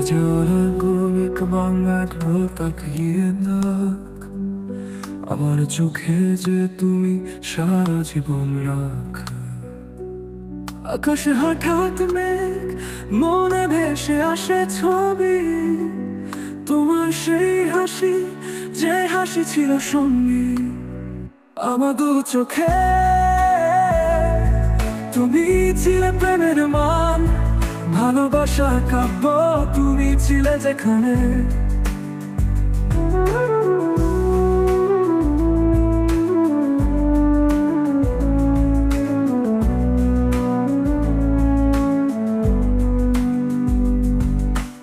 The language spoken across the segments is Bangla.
জোড়া গভীর বাংলা তাকিয়ে না আমার চোখে যে তুমি সারা জীবন রাখ। আকাশে হঠাৎ মেঘ, মনে ভেসে আসে ছবি তোমার সেই হাসি, যে হাসি ছিল সঙ্গী আমার দু চোখে। তুমি ছিলে প্রেমের মান, ভালোবাসা কাব্য তুমি ছিলে যেখানে।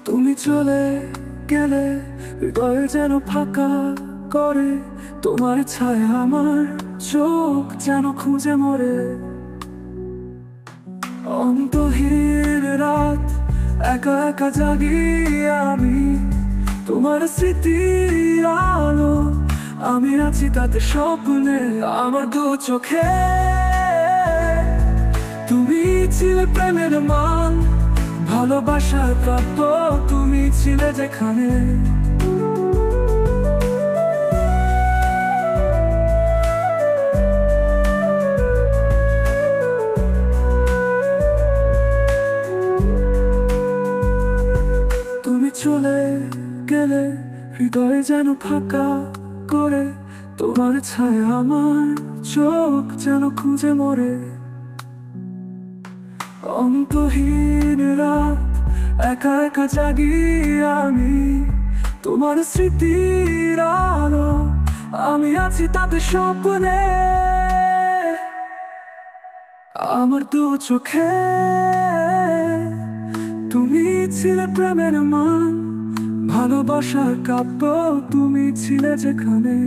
তুমি চলে গেলে হৃদয় যেন ফাঁকা করে, তোমার ছায়া আমার চোখ যেন খুঁজে মরে। অন্তহীন রাত একা একা জাগি আমি, তোমার স্মৃতি আলো আমি আছি তাতে স্বপ্নে আমার দু চোখে। তুমি ছিলে প্রেমের মান, ভালোবাসার প্রাপ্য তুমি ছিলে যেখানে। তুমি চলে গেলে হৃদয় যেন ফাঁকা করে, তোমার ছায়া আমার চোখ যেন খুঁজে মরে। অন্তহীন রাত একা একা জাগি আমি, তোমার স্মৃতির আলো আমি আছি তাতে স্বপ্নে আমার দু চোখে। তুমি ছিলে প্রেমের মান, ভালোবাসার কাব্য তুমি ছিলে যেখানে।